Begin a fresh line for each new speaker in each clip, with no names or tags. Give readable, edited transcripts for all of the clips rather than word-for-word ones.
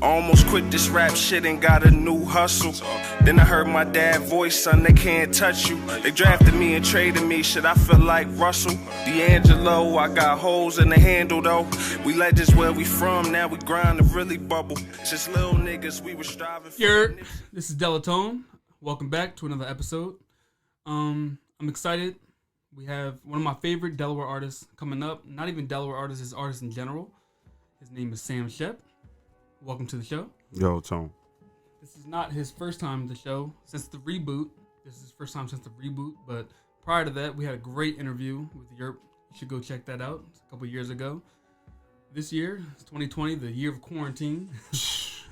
Almost quit this rap shit and got a new hustle. Then I heard my dad voice, son, they can't touch you. They drafted me and traded me, shit, I feel like Russell. D'Angelo, I got holes in the handle though. We legends where we from, now we grind to really bubble. Since little niggas, we were striving for
Yerrp, this is Delatone. Welcome back to another episode. I'm excited. We have one of my favorite Delaware artists coming up. Not even Delaware artists, it's artists in general. His name is Brother Shep. Welcome to the show.
Yo, Tone.
This is not his first time on the show since the reboot. This is his first time since the reboot, but prior to that, we had a great interview with Yerrp. You should go check that out. It's a couple years ago. This year, it's 2020, the year of quarantine.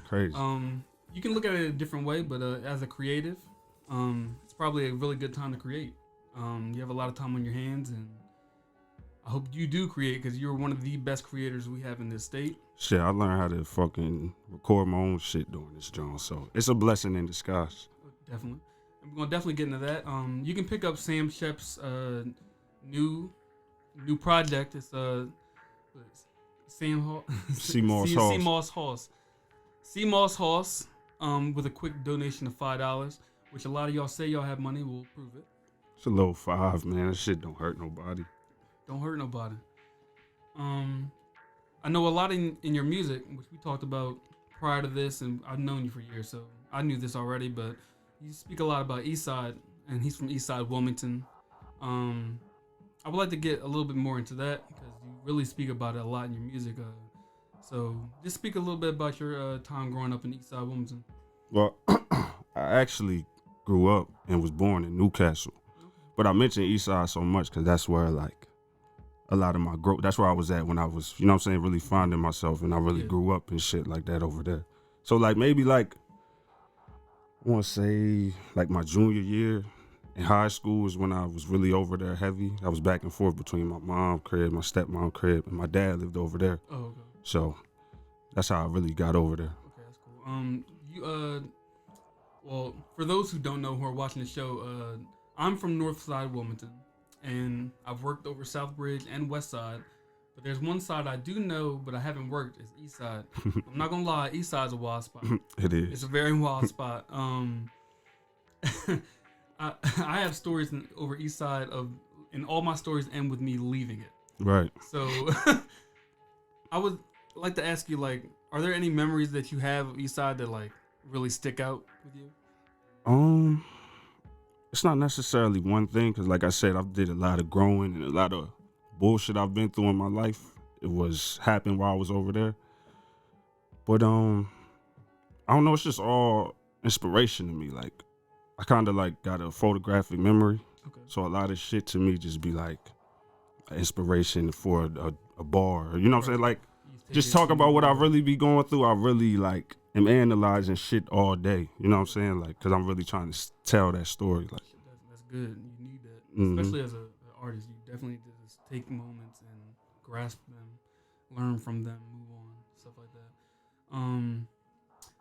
Crazy.
You can look at it a different way, but as a creative, it's probably a really good time to create. You have a lot of time on your hands, and I hope you do create because you're one of the best creators we have in this state.
Shit, I learned how to fucking record my own shit during this joint, so it's a blessing in disguise.
Definitely. And we're going to definitely get into that. You can pick up Sam Shep's new project. It's
Seamoss
Hoss with a quick donation of $5, which a lot of y'all say y'all have money. We'll prove it.
It's a little $5, man. That shit don't hurt nobody.
Don't hurt nobody. I know a lot in your music, which we talked about prior to this, and I've known you for years, so I knew this already, but you speak a lot about Eastside, and he's from Eastside, Wilmington. I would like to get a little bit more into that, because you really speak about it a lot in your music. So just speak a little bit about your time growing up in Eastside, Wilmington.
Well, I actually grew up and was born in Newcastle, but I mentioned Eastside so much because that's where, like, a lot of my growth, that's where I was at when I was, you know what I'm saying, really finding myself, and I really grew up and shit like that over there. So, like, maybe, like, I want to say, like, my junior year in high school is when I was really over there heavy. I was back and forth between my mom crib, my stepmom crib, and my dad lived over there.
Oh, okay.
So, that's how I really got over there.
Okay, that's cool. Well, for those who don't know who are watching the show, I'm from Northside Wilmington. And I've worked over Southbridge and Westside, but there's one side I do know, but I haven't worked. It's Eastside. I'm not gonna lie, Eastside's a wild spot.
It is.
It's a very wild spot. I have stories over Eastside and all my stories end with me leaving it.
Right.
So I would like to ask you, like, are there any memories that you have of Eastside that like really stick out with you?
It's not necessarily one thing, because like I said, I've did a lot of growing and a lot of bullshit I've been through in my life. It was happened while I was over there. But I don't know, it's just all inspiration to me. Like, I kind of like got a photographic memory. Okay. So a lot of shit to me just be like inspiration for a bar. You know what I'm saying? Like, just talk about what I really be going through. I really like am analyzing shit all day. You know what I'm saying? Like, because I'm really trying to tell that story. Like,
that's good. You need that, especially as an artist. You definitely need to just take moments and grasp them, learn from them, move on, stuff like that.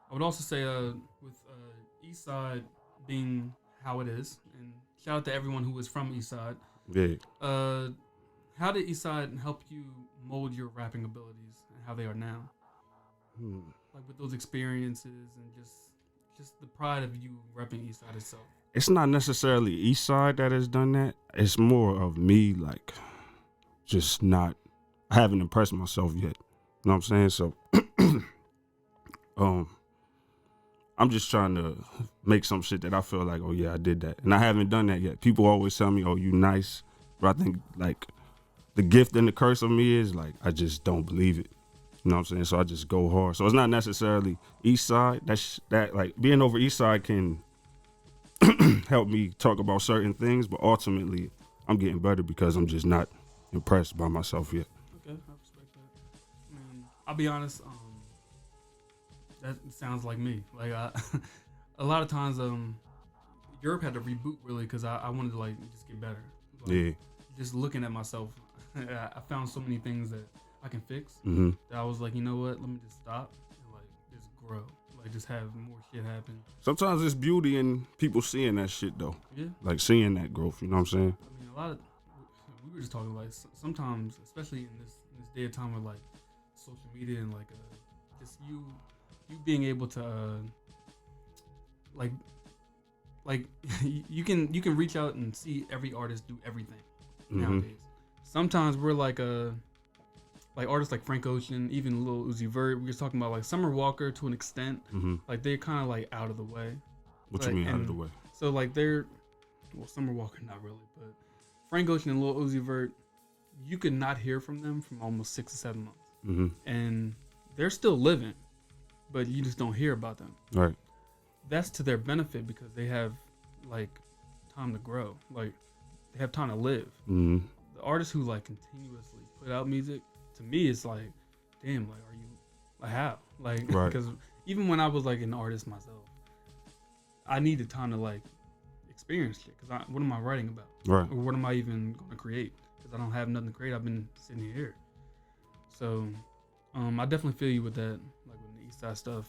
I would also say with Eastside being how it is, and shout out to everyone who is from Eastside.
Yeah.
How did Eastside help you mold your rapping abilities and how they are now? Like with those experiences and just the pride of you repping Eastside itself.
It's not necessarily Eastside that has done that. It's more of me, like, just not, I haven't impressed myself yet. You know what I'm saying? So, I'm just trying to make some shit that I feel like, oh yeah, I did that. And I haven't done that yet. People always tell me, oh, you nice. But I think, like, the gift and the curse of me is, like, I just don't believe it. You know what I'm saying? So I just go hard. So it's not necessarily East Side. That like being over East Side can help me talk about certain things, but ultimately I'm getting better because I'm just not impressed by myself yet.
Okay, I respect that. I mean, I'll be honest. That sounds like me. Like a lot of times, Yerrp had to reboot really because I wanted to like just get better. Like,
yeah.
Just looking at myself, I found so many things that I can fix.
Mm-hmm.
That I was like, you know what? Let me just stop and like just grow. Like just have more shit happen.
Sometimes there's beauty in people seeing that shit though.
Yeah.
Like seeing that growth. You know what I'm saying?
I mean, a lot of we were just talking like sometimes, especially in this day of time with like social media and like just you you being able to like you can reach out and see every artist do everything nowadays. Sometimes we're like artists like Frank Ocean, even Lil Uzi Vert. We were talking about like Summer Walker to an extent. Like they're kind of like out of the way.
What you mean out of the way?
So like Summer Walker not really, but Frank Ocean and Lil Uzi Vert, you could not hear from them from almost 6 to 7 months, and they're still living, but you just don't hear about them.
Right.
That's to their benefit because they have like time to grow, like they have time to live. The artists who like continuously put out music, to me, it's like, damn, like are you like how like because even when I was like an artist myself, I needed time to like experience shit because what am I writing about?
Right.
Or what am I even going to create? Because I don't have nothing to create. I've been sitting here. So I definitely feel you with that, like with the East Side stuff.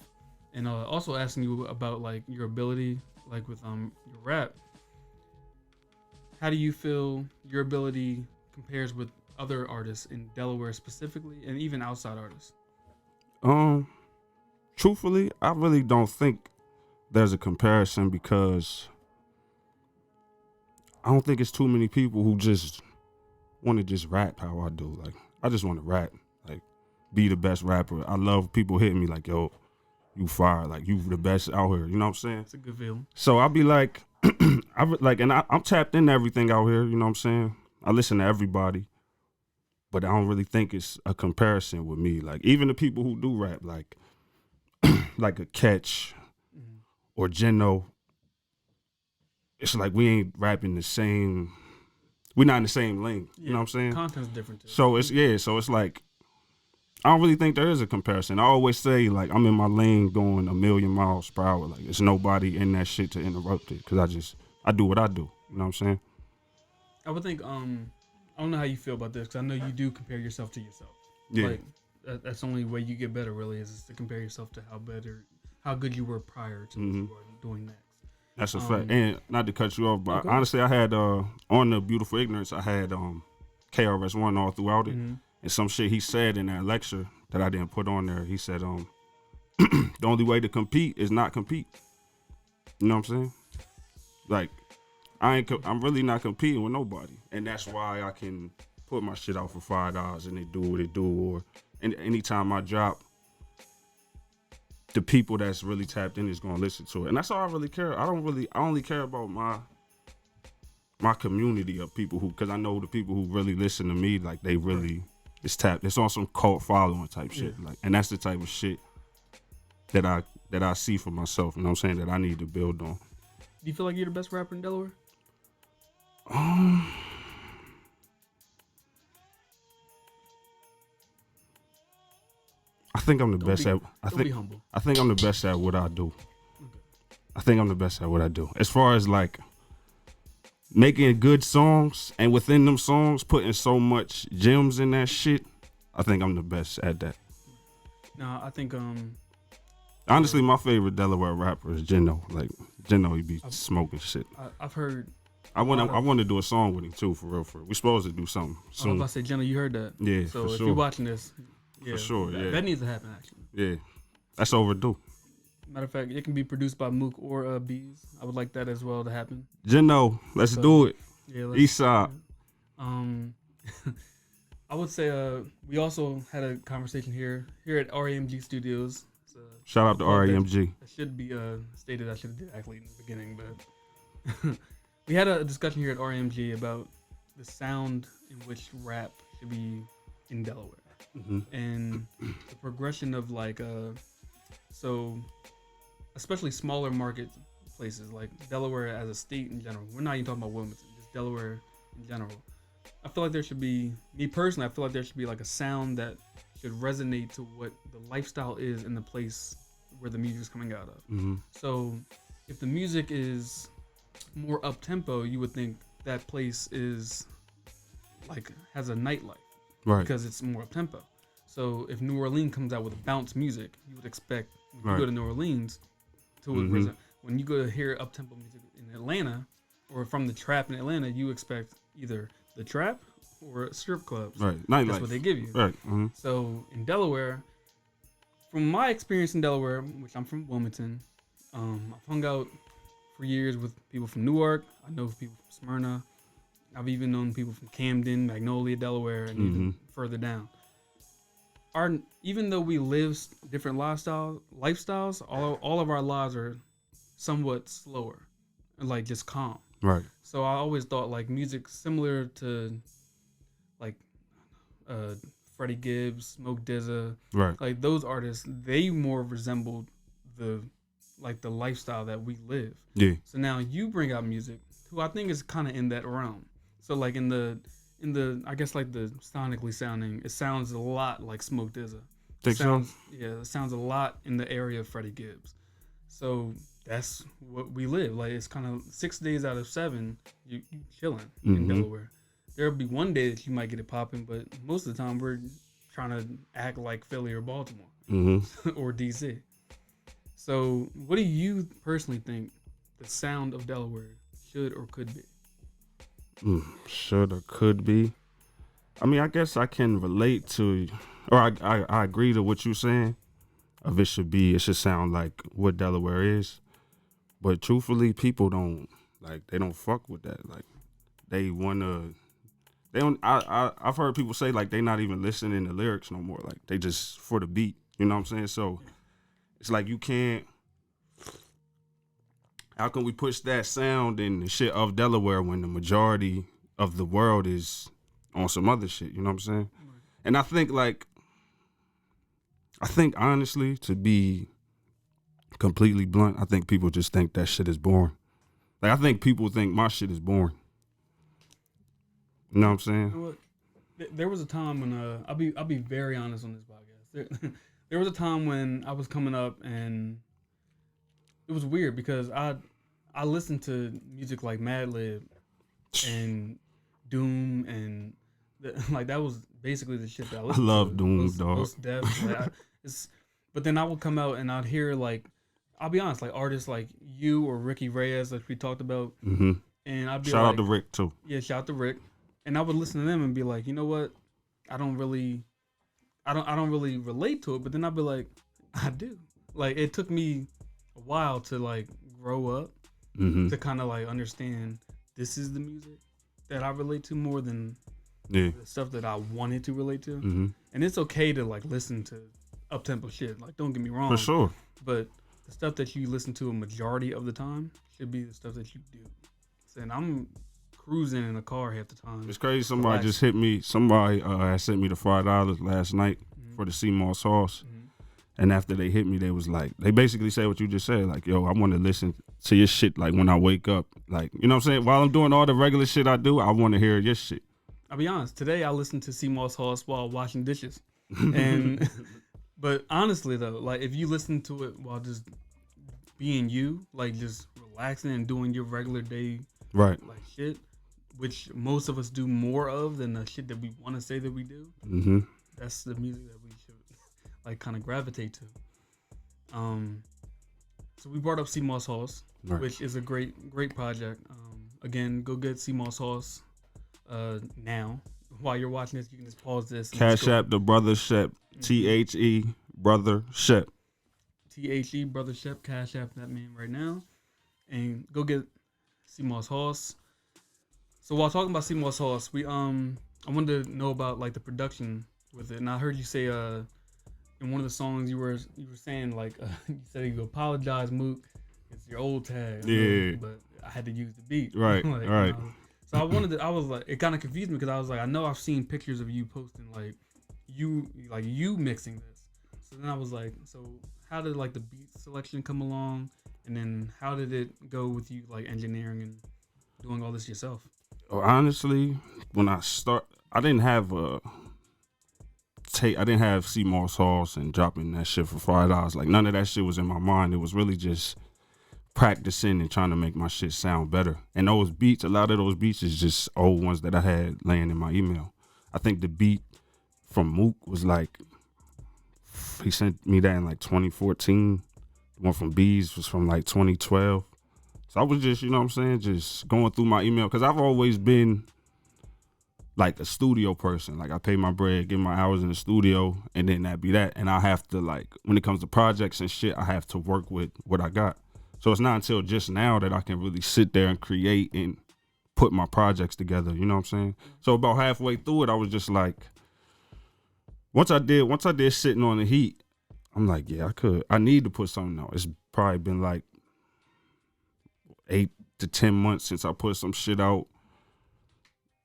And also asking you about like your ability, like with your rap. How do you feel your ability compares with other artists in Delaware specifically, and even outside artists?
Truthfully, I really don't think there's a comparison because I don't think it's too many people who just want to just rap how I do. Like, I just want to rap, like, be the best rapper. I love people hitting me like, yo, you fire, like, you the best out here. You know what I'm saying?
It's a good feeling.
So I'll be like, I'm tapped into everything out here. You know what I'm saying? I listen to everybody, but I don't really think it's a comparison with me. Like, even the people who do rap, like, like a Catch or Geno, it's like we ain't rapping the same. We're not in the same lane.
Yeah,
you know what I'm saying?
Content's different too.
So it's like I don't really think there is a comparison. I always say like I'm in my lane going a million miles per hour. Like there's nobody in that shit to interrupt it because I do what I do. You know what I'm saying?
I would think I don't know how you feel about this because I know you do compare yourself to yourself.
Yeah.
Like that's the only way you get better really is to compare yourself to how good you were prior to what you are doing next.
That's a fact. And not to cut you off, but honestly, I had on the Beautiful Ignorance, I had KRS-One all throughout it, and some shit he said in that lecture that I didn't put on there. He said, the only way to compete is not compete. You know what I'm saying? Like, I'm really not competing with nobody, and that's why I can put my shit out for $5 and they do what it do, or anytime I drop, the people that's really tapped in is gonna listen to it, and that's all I really care. I only care about my community of people because I know the people who really listen to me, like they really it's tapped. It's on some cult following type shit, like, and that's the type of shit that I see for myself. You know what I'm saying? That I need to build on.
Do you feel like you're the best rapper in Delaware?
I think I'm the best at.
Be humble.
I think I'm the best at what I do. Okay. I think I'm the best at what I do. As far as like making good songs and within them songs putting so much gems in that shit, I think I'm the best at that.
No, I think
honestly, my favorite Delaware rapper is Geno. Like Geno, he be smoking shit.
I've heard.
I want to do a song with him too, for real. We supposed to do something soon.
I was about to say, Geno, you heard that?
Yeah,
so
for
if
sure.
you're watching this, yeah,
for sure,
that needs to happen actually.
Yeah, that's overdue.
Matter of fact, it can be produced by Mook or Bees. I would like that as well to happen.
Geno, let's do it.
Yeah,
East Side.
I would say we also had a conversation here at RAMG Studios.
Shout out to RAMG.
That should be stated. I should have did actually in the beginning, but we had a discussion here at RAMG about the sound in which rap should be in Delaware, and the progression of like so especially smaller market places like Delaware as a state in general. We're not even talking about Wilmington, just Delaware in general. I feel like there should be, me personally, I feel like there should be like a sound that should resonate to what the lifestyle is in the place where the music's coming out of. So if the music is more up tempo, you would think that place is like has a nightlife,
right?
Because it's more up tempo. So if New Orleans comes out with bounce music, you would expect when you go to New Orleans to when you go to hear up tempo music in Atlanta or from the trap in Atlanta, you expect either the trap or strip clubs.
Right, nightlife.
That's what they give you.
Right.
So in Delaware, from my experience in Delaware, which I'm from Wilmington, I've hung out for years with people from Newark. I know people from Smyrna. I've even known people from Camden, Magnolia, Delaware, and even further down. Even though we live different lifestyles, all of our lives are somewhat slower, and like just calm.
Right.
So I always thought like music similar to like Freddie Gibbs, Smoke DZA,
Right.
like those artists, they more resembled the lifestyle that we live.
Yeah.
So now you bring out music who I think is kind of in that realm. So like in the I guess like the sonically sounding, it sounds a lot like Smoke DZA.
Think so?
Yeah, it sounds a lot in the area of Freddie Gibbs. So that's what we live. Like it's kind of 6 days out of 7, you chilling in Delaware. There'll be one day that you might get it popping, but most of the time we're trying to act like Philly or Baltimore or DC. So what do you personally think the sound of Delaware should or could be?
Should or could be. I mean, I guess I can relate to, or I agree to what you're saying. Of it should sound like what Delaware is. But truthfully, people don't fuck with that. Like they don't. I've heard people say like they not even listening to lyrics no more. Like they just for the beat. You know what I'm saying? So it's like you can't. How can we push that sound and the shit of Delaware when the majority of the world is on some other shit? You know what I'm saying? Right. And I think honestly, to be completely blunt, I think people just think that shit is boring. Like I think people think my shit is boring. You know what I'm saying?
You know what? There was a time when I'll be very honest on this podcast. There was a time when I was coming up and it was weird because I listened to music like Madlib and Doom and like that was basically the shit that I listened to.
I love Doom, dog.
Most Def, like, but then I would come out and I'd hear like, I'll be honest, like artists like you or Ricky Reyes, like we talked about, and I'd be
shout out to Rick too.
Yeah, shout out to Rick, and I would listen to them and be like, you know what, I don't really relate to it, but then I'd be like, I do. Like it took me a while to like grow up to kind of like understand this is the music that I relate to more than the stuff that I wanted to relate to. And it's okay to like listen to up-tempo shit. Like don't get me wrong.
For sure.
But the stuff that you listen to a majority of the time should be the stuff that you do. And I'm cruising in a car half the time.
It's crazy. Somebody just hit me. Somebody had sent me the $5 last night for the CMOS sauce. And after they hit me, they was like, they basically said what you just said. Like, yo, I want to listen to your shit like when I wake up. Like, you know what I'm saying? While I'm doing all the regular shit I do, I want to hear your shit.
I'll be honest. Today I listened to CMOS sauce while washing dishes. And but honestly though, like if you listen to it while just being you, like just relaxing and doing your regular day like shit, which most of us do more of than the shit that we want to say that we do. That's the music that we should like kind of gravitate to. So we brought up CMOS Sauce, which is a great project. Again, go get CMOS Sauce now. While you're watching this, you can just pause this.
Cash App the Brother Shep. THE Brother Shep.
THE Brother Shep. Cash App that man right now, and go get CMOS Sauce. So while talking about CMOS Sauce, I wanted to know about like the production with it, and I heard you say in one of the songs you were saying like you said you apologize, Mook. It's your old tag. But I had to use the beat.
Right.
Like,
right.
So I was like, it kind of confused me because I was like, I know I've seen pictures of you posting like you mixing this. So then I was like, so how did like the beat selection come along, and then how did it go with you like engineering and doing all this yourself?
Well, honestly, when I didn't have I didn't have CMOS sauce and dropping that shit for $5. Like none of that shit was in my mind. It was really just practicing and trying to make my shit sound better. And those beats, a lot of those beats is just old ones that I had laying in my email. I think the beat from Mook was like, he sent me that in like 2014. The one from Bees was from like 2012. So I was just, you know what I'm saying, just going through my email. Because I've always been like a studio person. Like I pay my bread, get my hours in the studio, and then that be that. And I have to like when it comes to projects and shit, I have to work with what I got. So it's not until just now that I can really sit there and create and put my projects together. You know what I'm saying? So about halfway through it, I was just like, once I did Sitting on the Heat, I'm like, yeah, I need to put something out. It's probably been like 8 to 10 months since I put some shit out.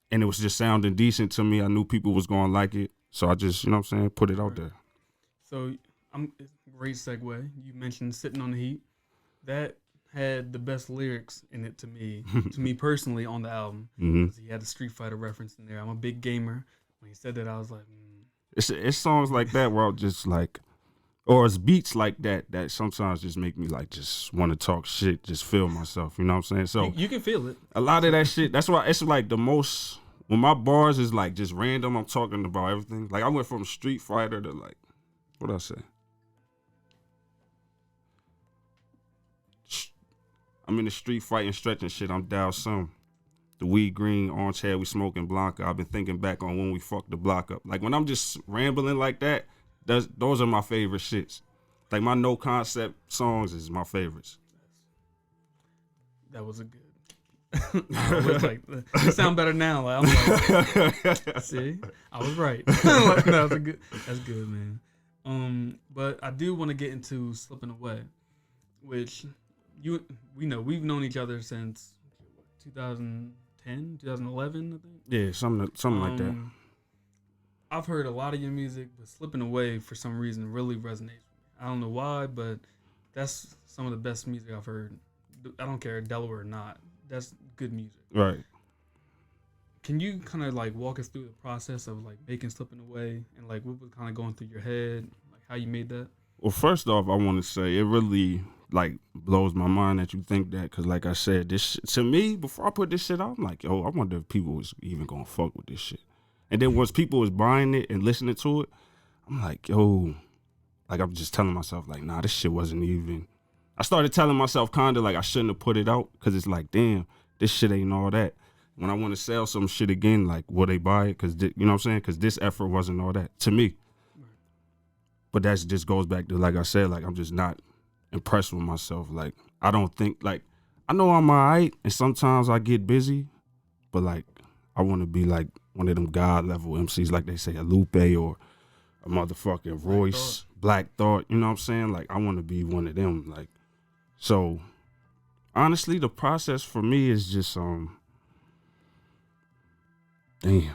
And it was just sounding decent to me. I knew people was gonna like it. So I just, you know what I'm saying, put it out there.
So it's a great segue. You mentioned Sitting on the Heat. That had the best lyrics in it to me personally on the album.
Mm-hmm.
He had the Street Fighter reference in there. I'm a big gamer. When he said that, I was like,
It's songs like that where I'll just like, or it's beats like that sometimes just make me like just want to talk shit, just feel myself. You know what I'm saying? So
you can feel it.
A lot of that shit. That's why it's like the most. When my bars is like just random, I'm talking about everything. Like I went from Street Fighter to like, what I say? I'm in the street fighting, stretching shit. I'm Dow some. The weed green, orange hair, we smoking Blanca. I've been thinking back on when we fucked the block up. Like when I'm just rambling like that, those are my favorite shits. Like my no concept songs is my favorites.
That was a good. I was like, you sound better now. Like, I'm like, see, I was right. That's good, man. But I do want to get into Slipping Away, which we know we've known each other since 2010, 2011, I think.
Yeah, something like that.
I've heard a lot of your music, but Slipping Away for some reason really resonates with me. I don't know why, but that's some of the best music I've heard. I don't care Delaware or not. That's good music.
Right.
Can you kind of like walk us through the process of like making Slipping Away and like what was kind of going through your head, like how you made that?
Well, first off, I want to say it really like blows my mind that you think that, because like I said, this to me before I put this shit out, I'm like, yo, I wonder if people was even gonna fuck with this shit. And then once people was buying it and listening to it, I'm like, yo, like I'm just telling myself like, nah, this shit wasn't even. I started telling myself kind of like I shouldn't have put it out because it's like, damn, this shit ain't all that. When I want to sell some shit again, like, will they buy it? Because, you know what I'm saying? Because this effort wasn't all that to me. Right. But that just goes back to, like I said, like, I'm just not impressed with myself. Like, I don't think, like, I know I'm all right, and sometimes I get busy, but, like, I want to be, like, one of them God-level MCs, like they say, a Lupe or a motherfucking Royce, Black Thought, you know what I'm saying? Like, I want to be one of them, like. So, honestly, the process for me is just, damn.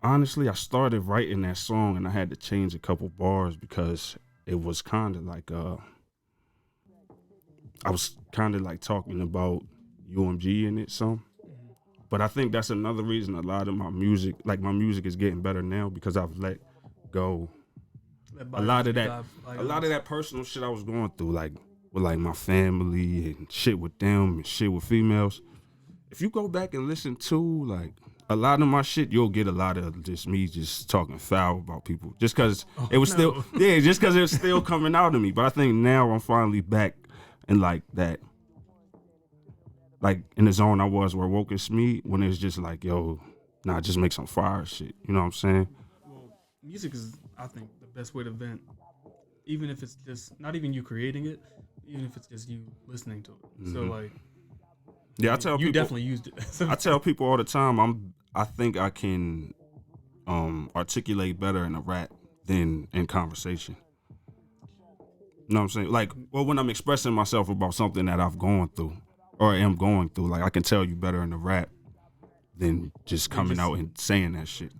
Honestly, I started writing that song and I had to change a couple bars because it was kind of like, I was kind of like talking about UMG in it some. But I think that's another reason a lot of my music, like my music is getting better now because I've let go a lot of that personal shit I was going through, like, with like my family and shit with them and shit with females. If you go back and listen to like a lot of my shit, you'll get a lot of just me just talking foul about people. Just cause it was still just cause it was still coming out of me. But I think now I'm finally back in like that, like in the zone I was where Woke and Smeed, when it's just like, yo, nah, just make some fire shit. You know what I'm saying?
Well, music is, I think, the best way to vent. Even if it's just not even you creating it, even if it's just you listening to it. Mm-hmm. So like,
yeah, I tell
you
people,
definitely used it.
I tell people all the time, I think I can articulate better in a rap than in conversation. You know what I'm saying? Like, well, when I'm expressing myself about something that I've gone through or am going through, like I can tell you better in a rap than just coming out and saying that shit.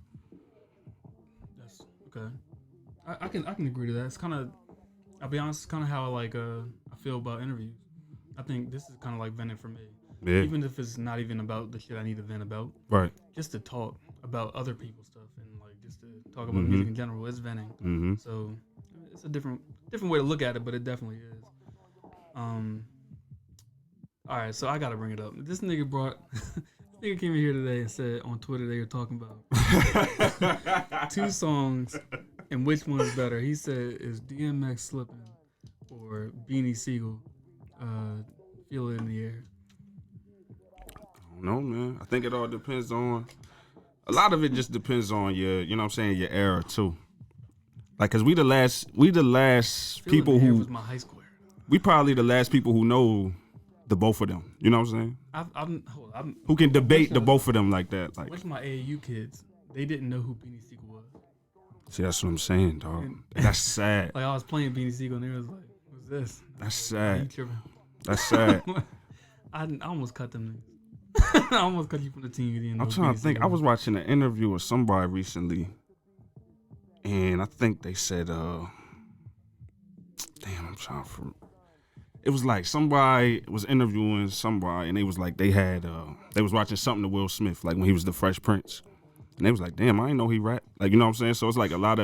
That's okay. I can agree to that. It's kind of, I'll be honest, it's kind of how I feel about interviews. I think this is kind of like venting for me. Yeah. Even if it's not even about the shit I need to vent about. Right. Just to talk about other people's stuff and like just to talk about music in general is venting. Mm-hmm. So it's a different way to look at it, but it definitely is. All right, so I gotta bring it up. This nigga came in here today and said on Twitter they were talking about 2 songs and which one is better. He said, is DMX Slipping or Beanie Sigel, Feel It in the Air?
I don't know, man. I think it all depends on A lot of it just depends on your, you know what I'm saying, your era too. Like, cause we the last people
It
who
was my high school era.
we probably the last people who know the both of them. You know what I'm saying? Who can debate the both of them like that? Like,
which my AAU kids, they didn't know who Beanie Sigel was.
see, that's what I'm saying, dog. That's sad.
Like I was playing Beanie Sigel and they was like, "What's this?"
That's
You
sad.
tripping?
That's sad.
I almost cut them niggas. I almost cut you from the team. You didn't know
I'm trying
Beanie
to think.
Sigel
I was watching an interview with somebody recently, and I think they said, damn, I'm trying to. It was like somebody was interviewing somebody, and they was like they was watching something to Will Smith, like when he was the Fresh Prince, and they was like, damn, I didn't know he rap. Like, you know what I'm saying? So it's like a lot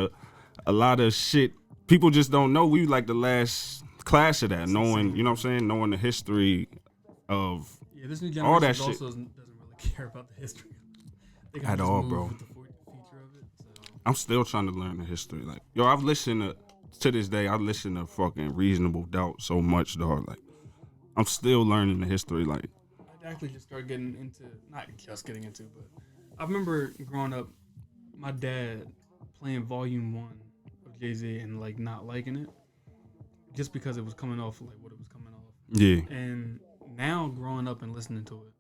of shit people just don't know. We like the last class of that, knowing, you know what I'm saying, knowing the history of
this new
all that
generation
shit.
also doesn't really care about the history they
At all, bro.
with the feature of it. So.
I'm still trying to learn the history. Like, yo, I've listened to this day, I listen to fucking Reasonable Doubt so much, dog. Like, I'm still learning the history. Like,
I actually just started getting into, not just getting into, but I remember growing up, my dad playing Volume 1 of Jay-Z and like not liking it, just because it was coming off like what it was coming off.
yeah.
And now growing up and listening to it,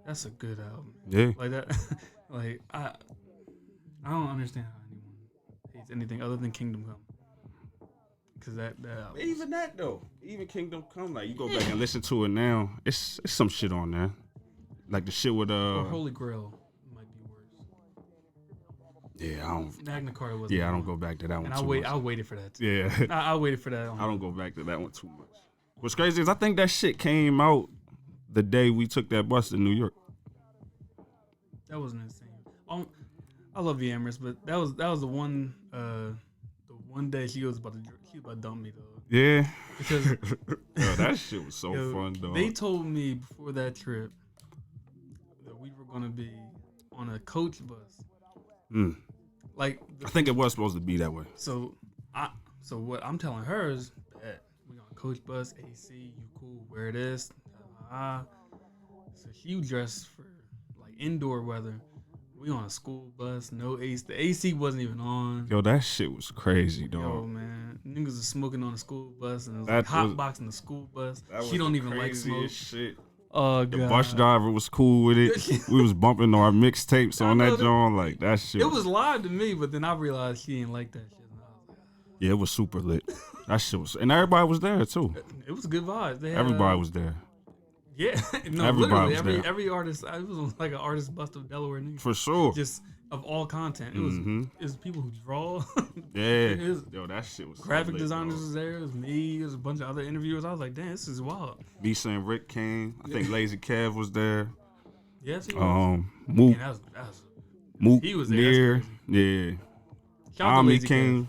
that's a good album.
Yeah.
Like that, like I don't understand how anyone hates anything other than Kingdom Come. Cause that album,
Even that though, even Kingdom Come, like you go back and listen to it now, it's some shit on there, like the shit with
or Holy Grail might be worse.
Yeah, I don't.
Magna Carta was.
Yeah, I don't go back to that one.
And
too much.
I waited for that too.
Yeah,
I waited for that.
I don't go back to that one too much. What's crazy is I think that shit came out the day we took that bus to New York.
That wasn't insane. I love the Emirates, but that was the one day she was about to dump me though.
Yeah,
Because
yo, that shit was so fun though.
They told me before that trip that we were gonna be on a coach bus. Like
I think it was supposed to be that way.
So what I'm telling her is that we on a coach bus, AC, you cool, wear this. So she dressed for like indoor weather. We on a school bus, no AC. The AC wasn't even on.
Yo, that shit was crazy, dog.
Yo, man, niggas was smoking on the school bus and it was
That
like hot
was-
boxing the school bus.
That
She
was
don't
the
even like smoke.
craziest shit.
Oh
The
god.
bus driver was cool with it. We was bumping our mixtapes on that joint. Like, that shit.
It was live to me, but then I realized she didn't like that shit. And I was like,
Yeah, it was super lit. That shit was, and everybody was there too.
it was a good vibe. They had,
Everybody was there
Yeah, no,
Everybody
literally
was there.
every artist. It was like an artist bust of Delaware niggas.
for sure.
Just of all content. It was people who draw.
Yeah,
It was
yo, that shit was so
graphic
lit,
designers
dog.
was there. It was me. It was a bunch of other interviewers. I was like, damn, this is wild.
Visa and Rick came. I think Lazy Kev was there.
Yes, he was.
Mook,
Yeah, that was
Mook
he was there.
near.
That's
Yeah,
shout out to
Ami
Lazy
came.
Kev.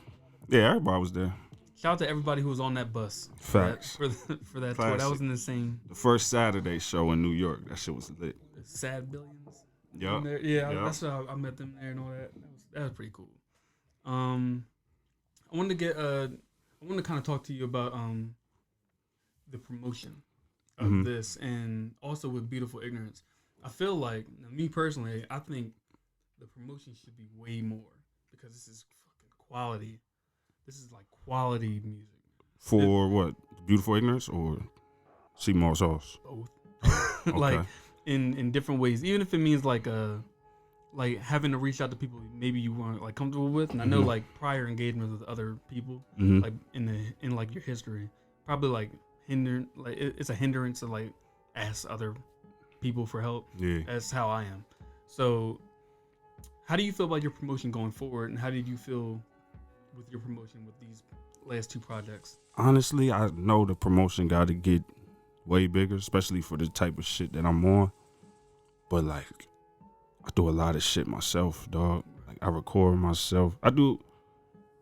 Yeah, everybody was there.
Shout out to everybody who was on that bus.
Facts.
For that tour. That
Classic.
was insane.
The first Saturday show in New York. That shit was lit.
Sad Billions.
Yup.
Yeah,
Yup.
that's how I met them there and all that. That was pretty cool. I wanted to kind of talk to you about the promotion of this, and also with Beautiful Ignorance. I feel like, me personally, I think the promotion should be way more because this is fucking quality. This is like quality music.
For what? Beautiful Ignorance or Sea Moss Sauce?
Both.
Okay.
Like in different ways, even if it means like having to reach out to people maybe you weren't like comfortable with. And I know like prior engagements with other people, like in like your history, probably like it's a hindrance to like ask other people for help.
Yeah.
That's how I am. So how do you feel about your promotion going forward, and how did you feel with your promotion with these last two projects?
Honestly, I know the promotion got to get way bigger, especially for the type of shit that I'm on. But like, I do a lot of shit myself, dog. Like, I record myself. I do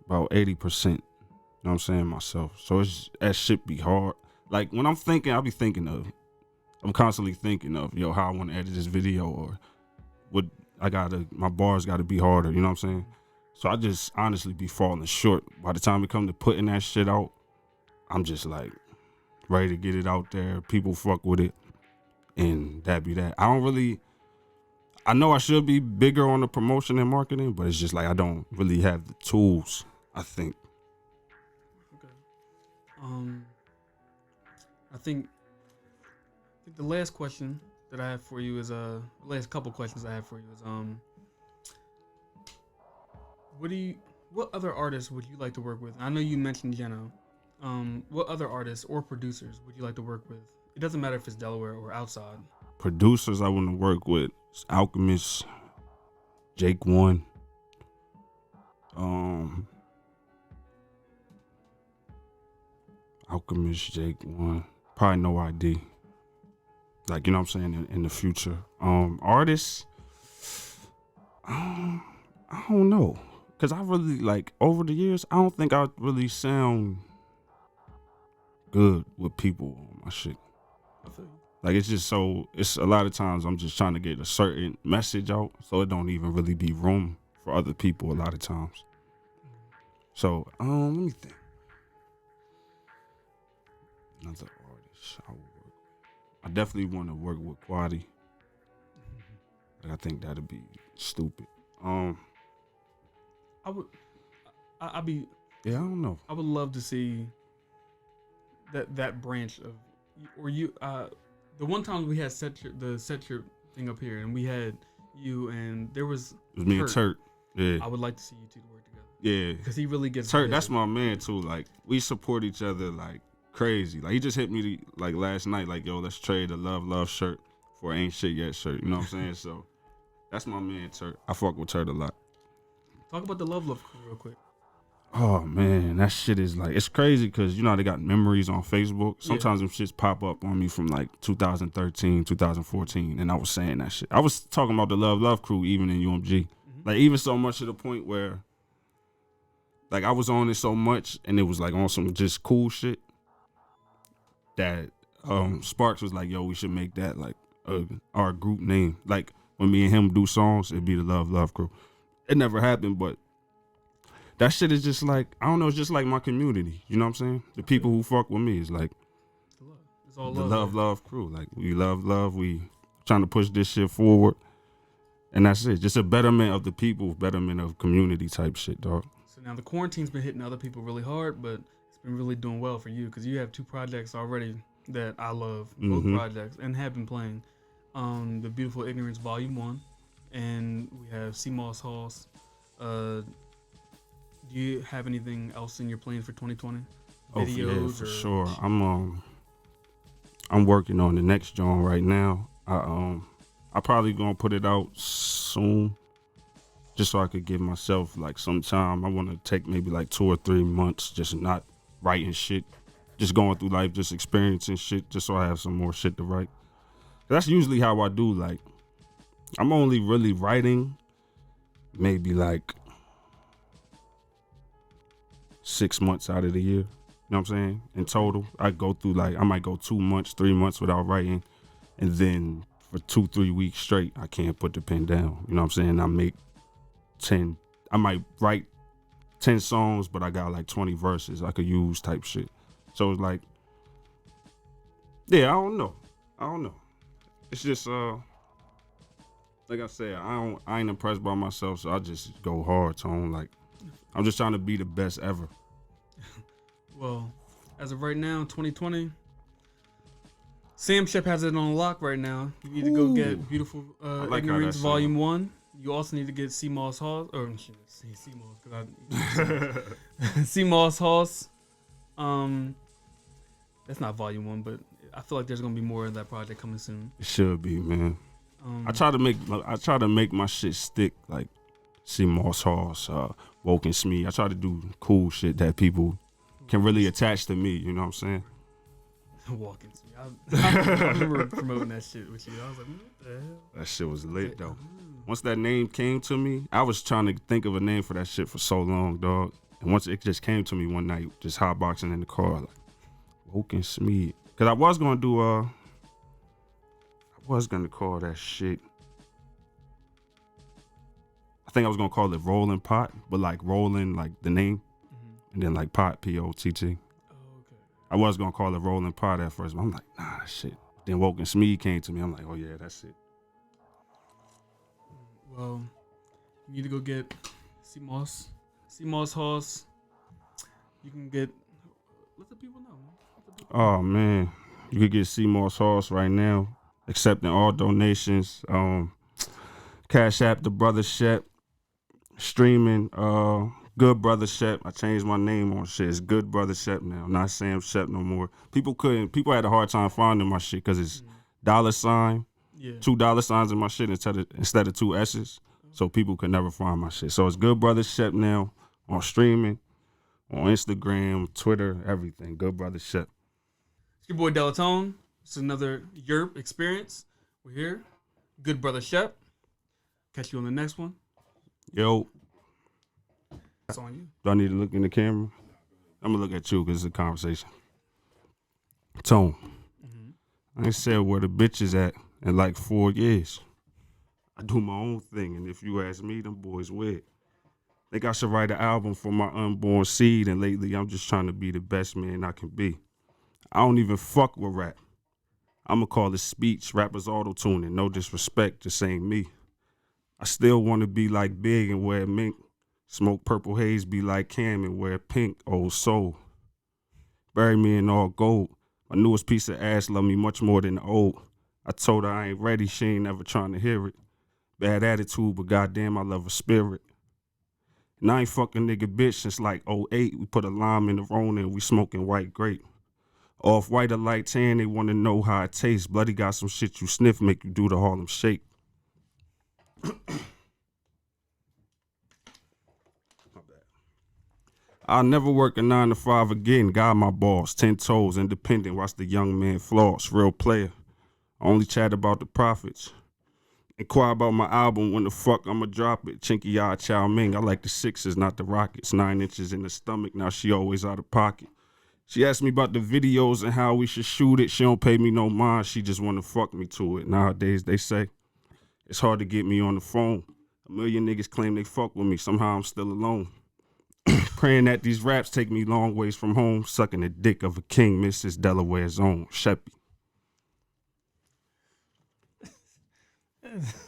about 80%, you know what I'm saying, myself. So that shit be hard. Like, when I'm thinking, I'm constantly thinking of, yo, how I want to edit this video, or what my bars got to be harder, you know what I'm saying? So I just honestly be falling short. By the time it come to putting that shit out, I'm just like ready to get it out there. People fuck with it, and that be that. I know I should be bigger on the promotion and marketing, but it's just like I don't really have the tools, I think.
Okay. I think the last question that I have for you is last couple questions I have for you is what other artists would you like to work with? I know you mentioned Jeno. What other artists or producers would you like to work with? It doesn't matter if it's Delaware or outside.
Producers I want to work with is Alchemist, Jake One, Alchemist, Jake One, probably No ID. Like, you know what I'm saying, in the future. Artists, I don't know. Cause I really, like, over the years, I don't think I really sound good with people on my shit.
I feel you.
Like, it's a lot of times I'm just trying to get a certain message out, so it don't even really be room for other people a lot of times. So, let me think. Another artist I would work with. I definitely want to work with Quadi. Like, I think that'd be stupid.
I'd be.
Yeah, I don't know.
I would love to see that branch of, or you. The one time we had set your thing up here, and we had you, and there was.
It was me and Turk. Yeah.
I would like to see you two work together.
Yeah.
Because he really gets.
Turk, that's my man too. Like, we support each other like crazy. Like, he just hit me like last night. Like, yo, let's trade a love shirt for Ain't Shit Yet shirt. You know what I'm saying? So, that's my man Turk. I fuck with Turk a lot.
Talk about the love crew real quick.
Oh man, that shit is like, it's crazy because you know how they got memories on Facebook. Sometimes them shits pop up on me from like 2013, 2014, and I was saying that shit. I was talking about the love crew even in UMG. Mm-hmm. Like, even so much to the point where like I was on it so much and it was like on some just cool shit that Sparks was like, yo, we should make that like our group name. Like, when me and him do songs, it'd be the love crew. It never happened, but that shit is just like, I don't know, it's just like my community. You know what I'm saying? The people who fuck with me is like
it's all
the
love.
love crew. Like, we love. We trying to push this shit forward. And that's it. Just a betterment of the people, betterment of community type shit, dog.
So now the quarantine's been hitting other people really hard, but it's been really doing well for you because you have 2 projects already that I love, both projects, and have been playing. The Beautiful Ignorance Volume 1, and we have CMOS Halls. Do you have anything else in your plans for 2020? Videos?
Yeah, for sure. I'm working on the next joint right now. I probably gonna put it out soon, just so I could give myself like some time. I want to take maybe like 2 or 3 months, just not writing shit, just going through life, just experiencing shit, just so I have some more shit to write. That's usually how I do. Like, I'm only really writing maybe like 6 months out of the year. You know what I'm saying? In total, I go through like, I might go 2 months, 3 months without writing, and then for 2-3 weeks straight, I can't put the pen down. You know what I'm saying? I might write 10 songs, but I got like 20 verses I could use type shit. So it's like, yeah, I don't know. It's just like I said, I ain't impressed by myself, so I just go hard tone. Like, I'm just trying to be the best ever.
Well, as of right now, 2020, Sam Shep has it on lock right now. You need to go get Beautiful
like
Ignorance Volume 1. You also need to get CMOS Halls, or CMOS, because CMOS Halls. That's not Volume 1, but I feel like there's gonna be more of that project coming soon.
It should be, man. I try to make my shit stick, like CMOS Halls, Woke and Smee. I try to do cool shit that people can really attach to me. You know what I'm saying?
Walking Smee. I remember promoting that shit with you. I was like, what the hell?
That shit was lit though. Once that name came to me, I was trying to think of a name for that shit for so long, dog. And once it just came to me one night, just hotboxing in the car, like Woke and Smee. Cause I was gonna do I was gonna call that shit. I think I was gonna call it Rolling Pot, but like rolling like the name, and then like pot, P-O-T-T.
Oh, okay.
I was gonna call it Rolling Pot at first, but I'm like, nah, shit. Then Woke and Smee came to me. I'm like, oh yeah, that's it.
Well, you need to go get CMOS Hoss. You can get. Let the people know.
Oh man, you could get Seymour Sauce right now, accepting all donations. Cash App the Brother Shep, streaming. Good Brother Shep. I changed my name on shit. It's Good Brother Shep now, not Sam Shep no more. People had a hard time finding my shit because it's $,
Yeah.
$2 in my shit instead of 2 S's. So people could never find my shit. So it's Good Brother Shep now on streaming, on Instagram, Twitter, everything. Good Brother Shep.
It's your boy Delatone. It's another Yerrp experience. We're here. Good Brother Shep. Catch you on the next one.
Yo,
It's on you.
do I need to look in the camera? I'm gonna look at you because it's a conversation. Tone, I ain't said where the bitch is at in like 4 years. I do my own thing, and if you ask me, them boys weird. Think I should write an album for my unborn seed, and lately I'm just trying to be the best man I can be. I don't even fuck with rap. I'ma call it speech, rappers auto-tuning, no disrespect, just ain't me. I still wanna be like Big and wear mink, smoke purple haze, be like Cam and wear pink, old soul. Bury me in all gold. My newest piece of ass love me much more than the old. I told her I ain't ready, she ain't never trying to hear it. Bad attitude, but goddamn I love her spirit. And I ain't fucking nigga bitch since like '08. We put a lime in the Rona and we smoking white grape. Off white or light tan, they wanna know how it tastes. Bloody got some shit you sniff, make you do the Harlem Shake. I'll never work a 9 to 5 again. God my boss, 10 toes, independent. Watch the young man floss, real player. I only chat about the profits. Inquire about my album, when the fuck I'ma drop it. Chinky eye Chow Ming, I like the sixes, not the rockets. 9 inches in the stomach, now she always out of pocket. She asked me about the videos and how we should shoot it. She don't pay me no mind, she just wanna fuck me to it. Nowadays they say it's hard to get me on the phone. A million niggas claim they fuck with me, somehow I'm still alone. Praying that these raps take me long ways from home. Sucking the dick of a king, Mrs. Delaware's own Sheppy.